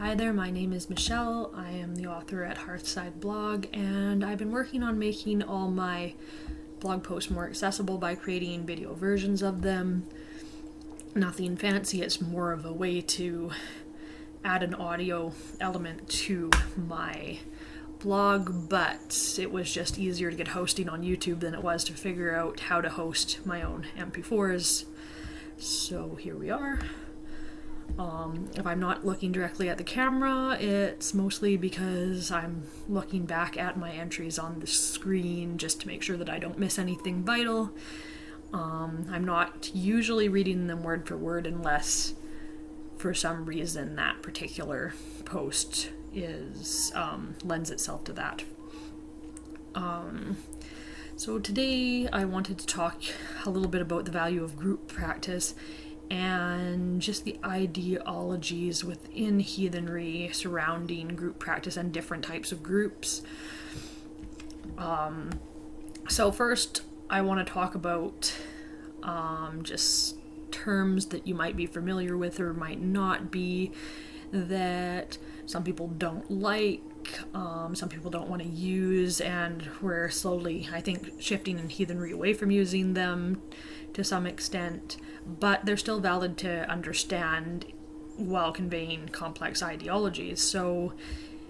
Hi there, my name is Michelle. I am the author at Hearthside Blog, and I've been working on making all my blog posts more accessible by creating video versions of them. Nothing fancy, it's more of a way to add an audio element to my blog, but it was just easier to get hosting on YouTube than it was to figure out how to host my own MP4s. So here we are. If I'm not looking directly at the camera, it's mostly because I'm looking back at my entries on the screen just to make sure that I don't miss anything vital. I'm not usually reading them word for word unless for some reason that particular post is lends itself to that. So today I wanted to talk a little bit about the value of group practice and just the ideologies within heathenry surrounding group practice and different types of groups. So first, I want to talk about just terms that you might be familiar with or might not be, that some people don't like, some people don't want to use, and we're slowly, I think, shifting in heathenry away from using them to some extent, but they're still valid to understand while conveying complex ideologies. So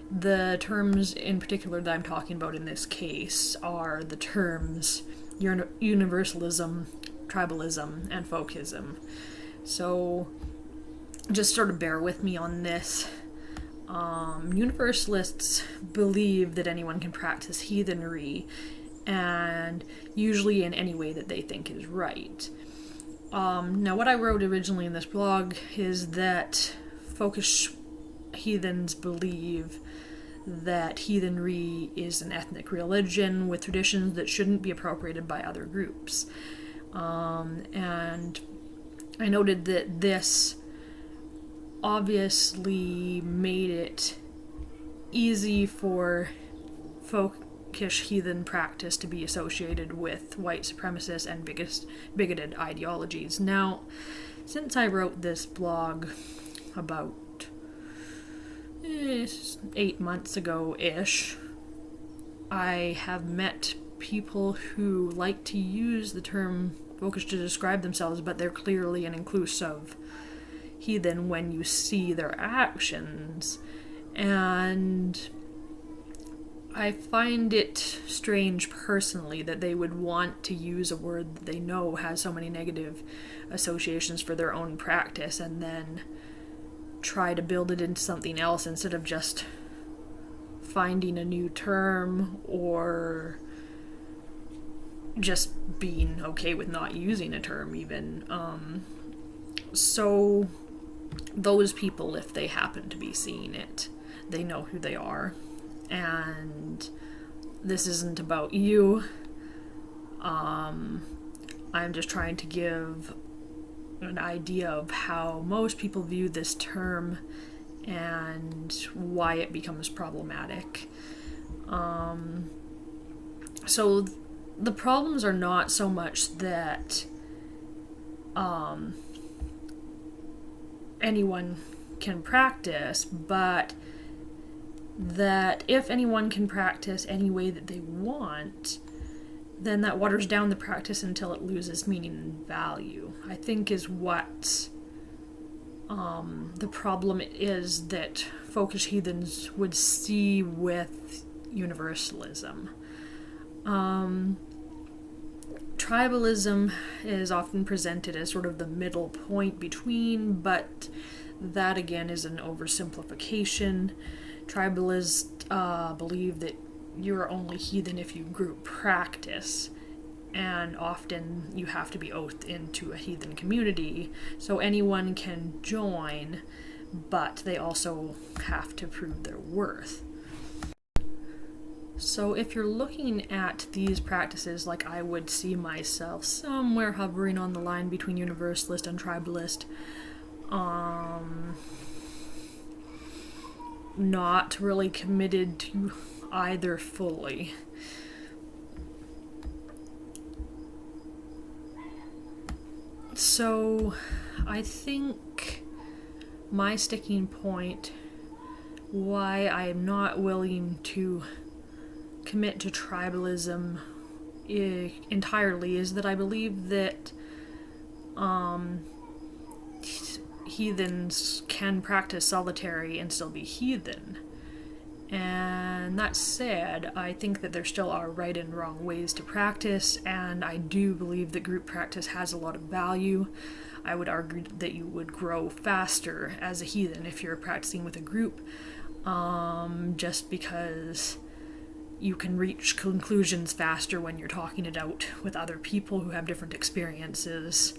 the terms in particular that I'm talking about in this case are the terms universalism, tribalism, and folkism. So just sort of bear with me on this. Universalists believe that anyone can practice heathenry, and usually in any way that they think is right. Now, what I wrote originally in this blog is that folkish heathens believe that heathenry is an ethnic religion with traditions that shouldn't be appropriated by other groups. And I noted that this obviously made it easy for folkish heathen practice to be associated with white supremacist and bigoted ideologies. Now, since I wrote this blog about 8 months ago-ish, I have met people who like to use the term folkish to describe themselves, but they're clearly an inclusive heathen when you see their actions. And I find it strange personally that they would want to use a word that they know has so many negative associations for their own practice and then try to build it into something else instead of just finding a new term or just being okay with not using a term even. So those people, if they happen to be seeing it, they know who they are. And this isn't about you. I'm just trying to give an idea of how most people view this term and why it becomes problematic. So the problems are not so much that anyone can practice, but that if anyone can practice any way that they want, then that waters down the practice until it loses meaning and value, I think is what the problem is that folkish heathens would see with universalism. Tribalism is often presented as sort of the middle point between, but that again is an oversimplification. Tribalists believe that you're only heathen if you group practice, and often you have to be oathed into a heathen community, so anyone can join, but they also have to prove their worth. So if you're looking at these practices, like I would see myself somewhere hovering on the line between universalist and tribalist, not really committed to either fully. So I think my sticking point why I am not willing to commit to tribalism entirely is that I believe that heathens can practice solitary and still be heathen. And that said, I think that there still are right and wrong ways to practice, and I do believe that group practice has a lot of value. I would argue that you would grow faster as a heathen if you're practicing with a group, just because you can reach conclusions faster when you're talking it out with other people who have different experiences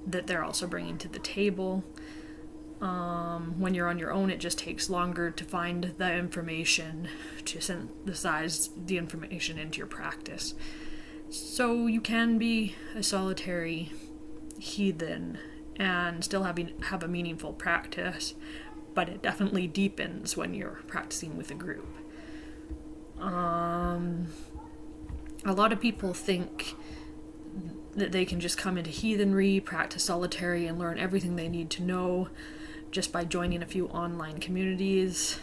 that they're also bringing to the table. When you're on your own, it just takes longer to find the information, to synthesize the information into your practice. So you can be a solitary heathen and still have a meaningful practice, but it definitely deepens when you're practicing with a group. A lot of people think that they can just come into heathenry, practice solitary, and learn everything they need to know just by joining a few online communities.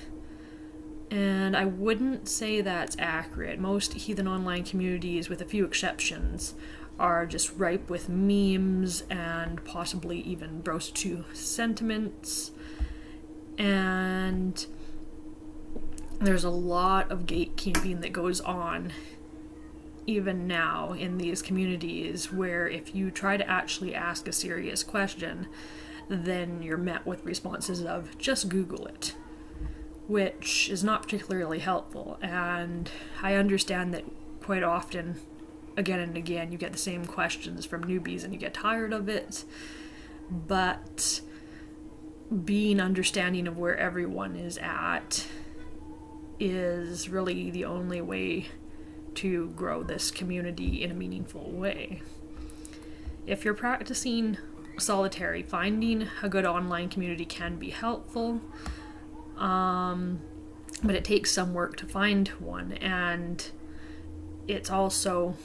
And I wouldn't say that's accurate. Most heathen online communities, with a few exceptions, are just ripe with memes and possibly even bro-to sentiments. And there's a lot of gatekeeping that goes on even now in these communities, where if you try to actually ask a serious question, then you're met with responses of, just Google it, which is not particularly helpful. And I understand that quite often, again and again, you get the same questions from newbies and you get tired of it, but being understanding of where everyone is at is really the only way to grow this community in a meaningful way. If you're practicing solitary, finding a good online community can be helpful, but it takes some work to find one, and it's also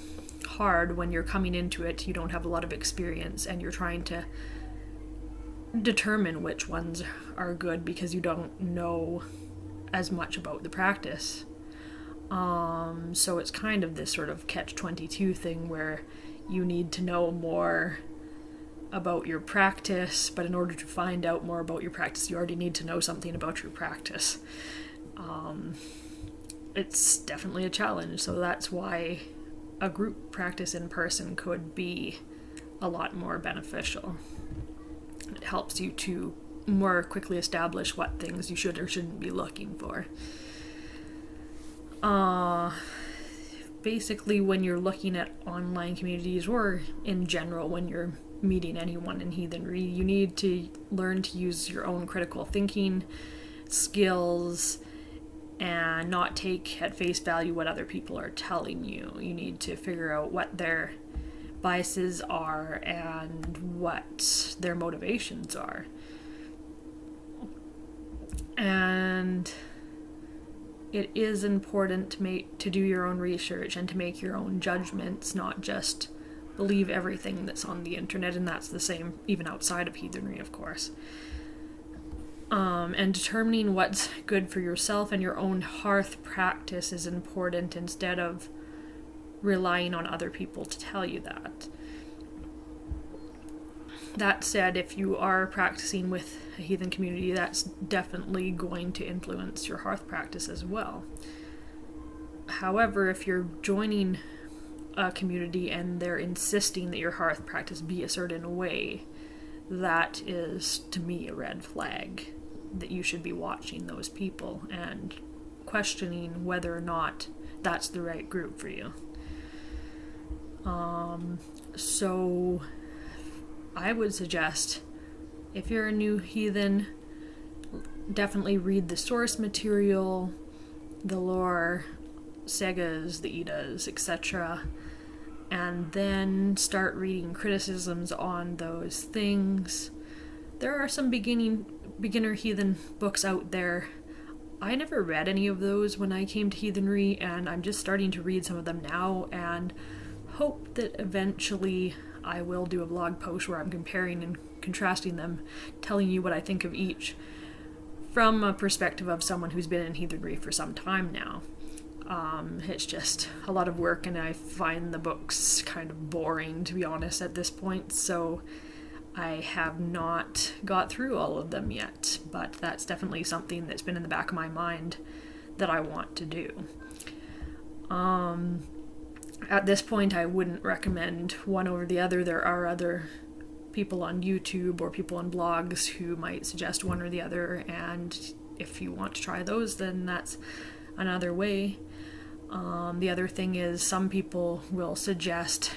hard when you're coming into it, you don't have a lot of experience, and you're trying to determine which ones are good because you don't know as much about the practice. So it's kind of this sort of catch-22 thing where you need to know more about your practice, but in order to find out more about your practice, you already need to know something about your practice. It's definitely a challenge, so that's why a group practice in person could be a lot more beneficial. It helps you to more quickly establish what things you should or shouldn't be looking for. Basically, when you're looking at online communities, or in general when you're meeting anyone in heathenry, you need to learn to use your own critical thinking skills and not take at face value what other people are telling you. You need to figure out what their biases are and what their motivations are. And it is important to do your own research and to make your own judgments, not just believe everything that's on the internet, and that's the same even outside of heathenry, of course. And determining what's good for yourself and your own hearth practice is important, instead of relying on other people to tell you that. That said, if you are practicing with a heathen community, that's definitely going to influence your hearth practice as well. However, if you're joining a community and they're insisting that your hearth practice be a certain way, that is, to me, a red flag that you should be watching those people and questioning whether or not that's the right group for you. So I would suggest, if you're a new heathen, definitely read the source material, the lore, sagas, the Eddas, etc., and then start reading criticisms on those things. There are some beginner heathen books out there. I never read any of those when I came to heathenry, and I'm just starting to read some of them now, and hope that eventually I will do a blog post where I'm comparing and contrasting them, telling you what I think of each from a perspective of someone who's been in heathenry for some time now. It's just a lot of work, and I find the books kind of boring, to be honest, at this point, so I have not got through all of them yet, but that's definitely something that's been in the back of my mind that I want to do. At this point, I wouldn't recommend one over the other. There are other people on YouTube or people on blogs who might suggest one or the other, and if you want to try those, then that's another way. The other thing is some people will suggest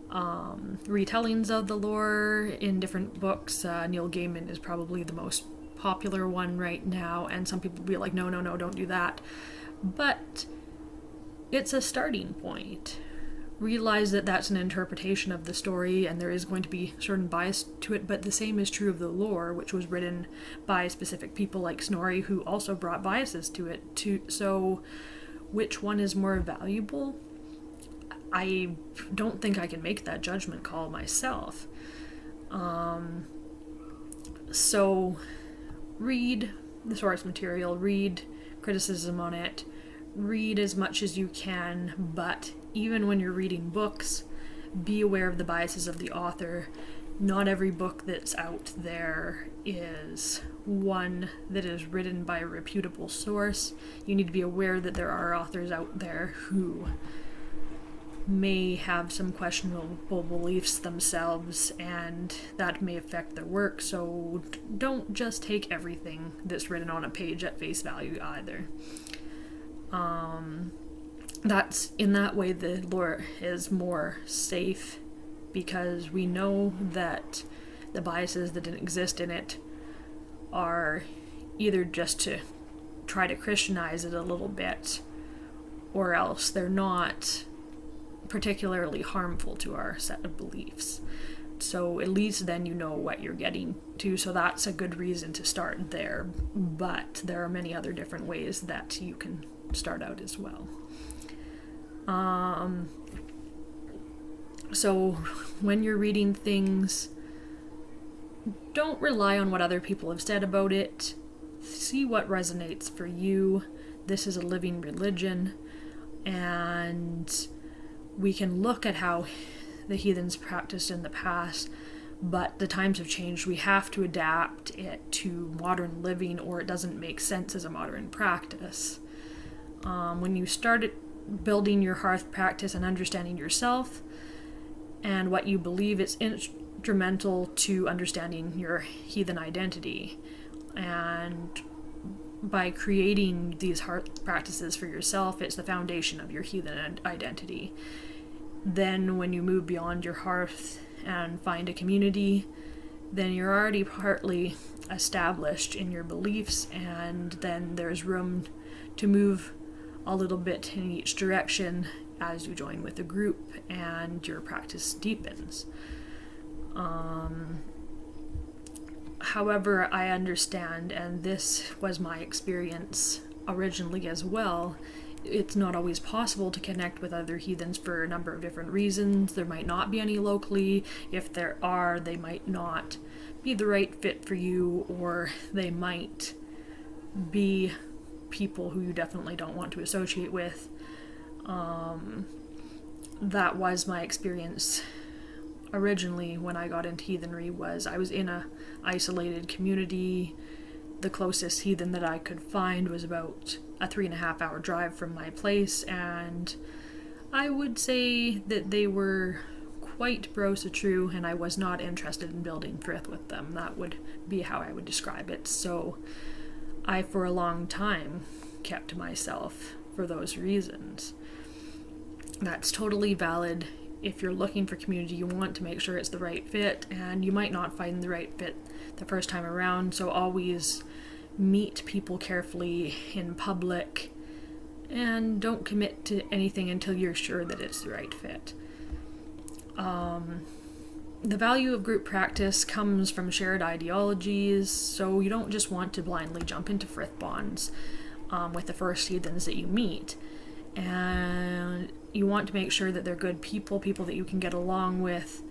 retellings of the lore in different books. Neil Gaiman is probably the most popular one right now, and some people will be like, no, don't do that. But it's a starting point. Realize that that's an interpretation of the story, and there is going to be certain bias to it, but the same is true of the lore, which was written by specific people like Snorri, who also brought biases to it. So which one is more valuable? I don't think I can make that judgment call myself. So read the source material, read criticism on it, read as much as you can, but even when you're reading books, be aware of the biases of the author. Not every book that's out there is one that is written by a reputable source. You need to be aware that there are authors out there who may have some questionable beliefs themselves, and that may affect their work, so don't just take everything that's written on a page at face value either. That's in that way the lore is more safe, because we know that the biases that didn't exist in it are either just to try to Christianize it a little bit, or else they're not particularly harmful to our set of beliefs. So at least then you know what you're getting to, so that's a good reason to start there. But there are many other different ways that you can start out as well. So when you're reading things, don't rely on what other people have said about it. See what resonates for you. This is a living religion, and we can look at how the heathens practiced in the past, but the times have changed. We have to adapt it to modern living, or it doesn't make sense as a modern practice. When you start building your hearth practice and understanding yourself and what you believe, it's instrumental to understanding your heathen identity. And by creating these hearth practices for yourself, it's the foundation of your heathen identity. Then when you move beyond your hearth and find a community, then you're already partly established in your beliefs, and then there's room to move a little bit in each direction as you join with a group and your practice deepens. However, I understand, and this was my experience originally as well, it's not always possible to connect with other heathens for a number of different reasons. There might not be any locally. If there are, they might not be the right fit for you, or they might be people who you definitely don't want to associate with. That was my experience originally when I got into heathenry. I was in a isolated community. The closest heathen that I could find was about a 3.5-hour drive from my place, and I would say that they were quite bro-so-true, and I was not interested in building frith with them. That would be how I would describe it. So I, for a long time, kept to myself for those reasons. That's totally valid. If you're looking for community, you want to make sure it's the right fit, and you might not find the right fit the first time around, so always meet people carefully in public, and don't commit to anything until you're sure that it's the right fit. The value of group practice comes from shared ideologies, so you don't just want to blindly jump into frith bonds with the first heathens that you meet. And you want to make sure that they're good people that you can get along with,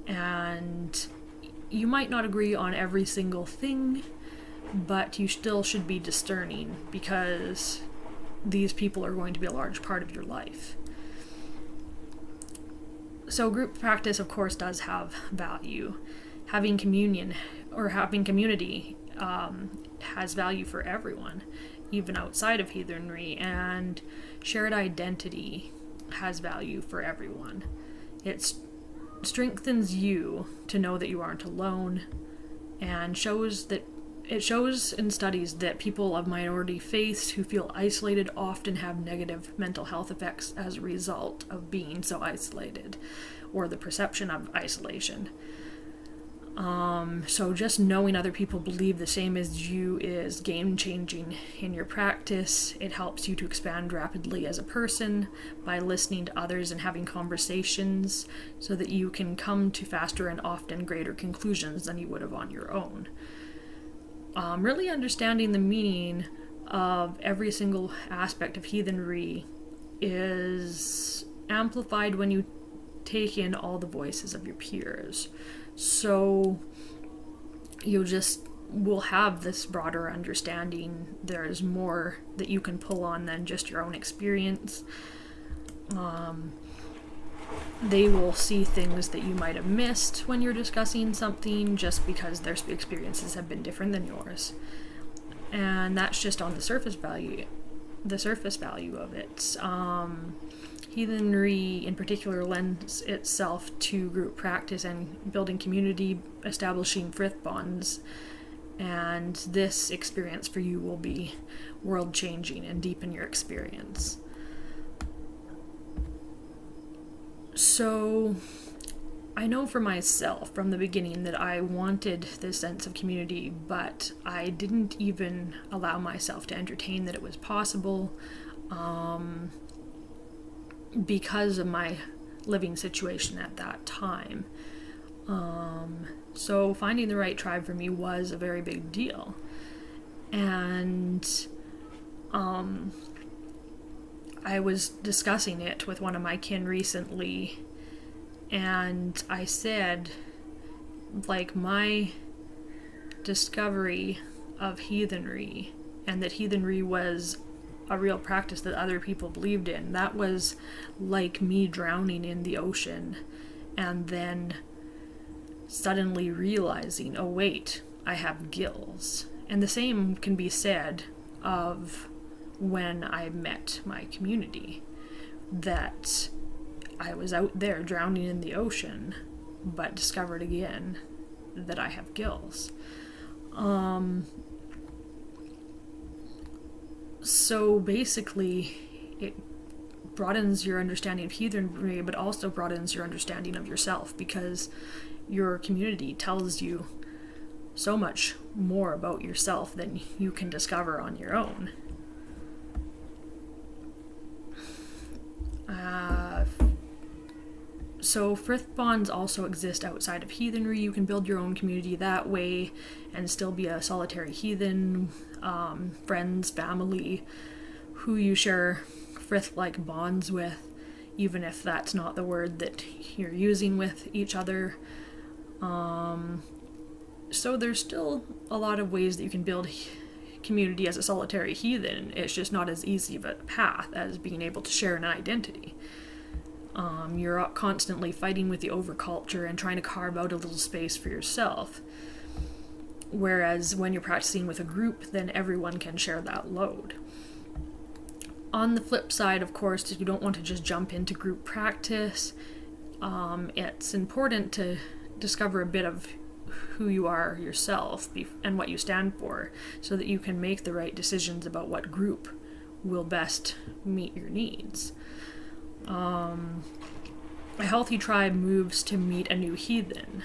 and you might not agree on every single thing, but you still should be discerning because these people are going to be a large part of your life. So group practice, of course, does have value. Having communion or having community has value for everyone, even outside of heathenry, and shared identity has value for everyone. It strengthens you to know that you aren't alone, and it shows in studies that people of minority faiths who feel isolated often have negative mental health effects as a result of being so isolated, or the perception of isolation. So just knowing other people believe the same as you is game-changing in your practice. It helps you to expand rapidly as a person by listening to others and having conversations so that you can come to faster and often greater conclusions than you would have on your own. Really understanding the meaning of every single aspect of heathenry is amplified when you take in all the voices of your peers. So you just will have this broader understanding. There's more that you can pull on than just your own experience. They will see things that you might have missed when you're discussing something just because their experiences have been different than yours. And that's just on the surface value of it. Heathenry in particular lends itself to group practice and building community, establishing frith bonds, and this experience for you will be world-changing and deepen your experience. So, I know for myself from the beginning that I wanted this sense of community, but I didn't even allow myself to entertain that it was possible, because of my living situation at that time. So finding the right tribe for me was a very big deal. And I was discussing it with one of my kin recently, and I said, like, my discovery of heathenry, and that heathenry was a real practice that other people believed in, that was like me drowning in the ocean and then suddenly realizing, oh wait, I have gills. And the same can be said of when I met my community, that I was out there drowning in the ocean but discovered again that I have gills. So basically, it broadens your understanding of heathenry, but also broadens your understanding of yourself, because your community tells you so much more about yourself than you can discover on your own. So frith bonds also exist outside of heathenry. You can build your own community that way and still be a solitary heathen, friends, family, who you share frith-like bonds with, even if that's not the word that you're using with each other. So there's still a lot of ways that you can build community as a solitary heathen. It's just not as easy of a path as being able to share an identity. You're constantly fighting with the overculture and trying to carve out a little space for yourself. Whereas when you're practicing with a group, then everyone can share that load. On the flip side, of course, you don't want to just jump into group practice. It's important to discover a bit of who you are yourself and what you stand for, so that you can make the right decisions about what group will best meet your needs. A healthy tribe moves to meet a new heathen,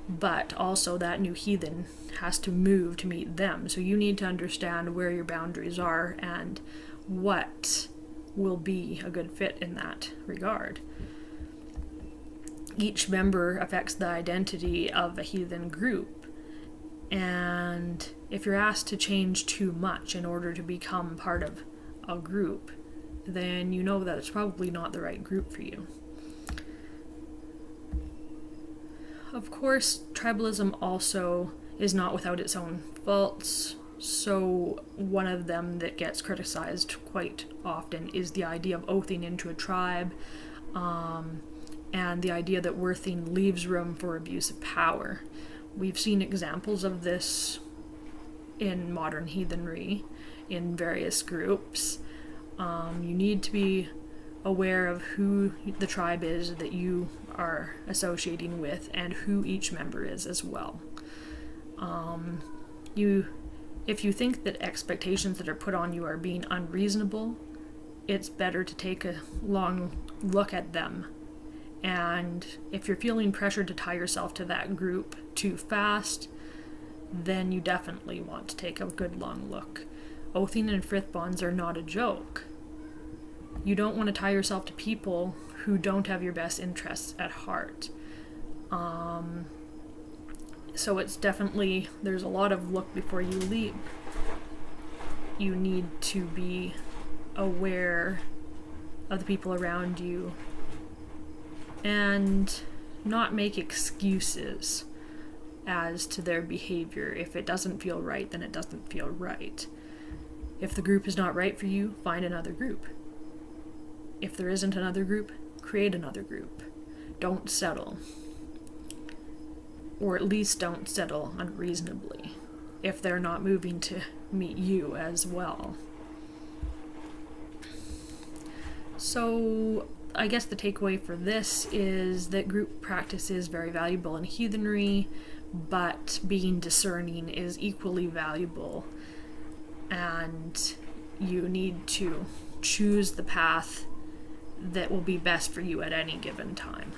but also that new heathen has to move to meet them. So you need to understand where your boundaries are and what will be a good fit in that regard. Each member affects the identity of a heathen group, and if you're asked to change too much in order to become part of a group, then you know that it's probably not the right group for you. Of course, tribalism also is not without its own faults. So one of them that gets criticized quite often is the idea of oathing into a tribe, and the idea that worthing leaves room for abuse of power. We've seen examples of this in modern heathenry in various groups. You need to be aware of who the tribe is that you are associating with and who each member is as well. If you think that expectations that are put on you are being unreasonable, it's better to take a long look at them. And if you're feeling pressured to tie yourself to that group too fast, then you definitely want to take a good long look. Oathing and frith bonds are not a joke. You don't want to tie yourself to people who don't have your best interests at heart. So it's definitely, there's a lot of look before you leap. You need to be aware of the people around you and not make excuses as to their behavior. If it doesn't feel right, then it doesn't feel right. If the group is not right for you, find another group. If there isn't another group, create another group. Don't settle. Or at least don't settle unreasonably if they're not moving to meet you as well. So I guess the takeaway for this is that group practice is very valuable in heathenry, but being discerning is equally valuable, and you need to choose the path that will be best for you at any given time.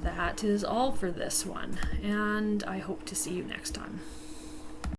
That is all for this one, and I hope to see you next time.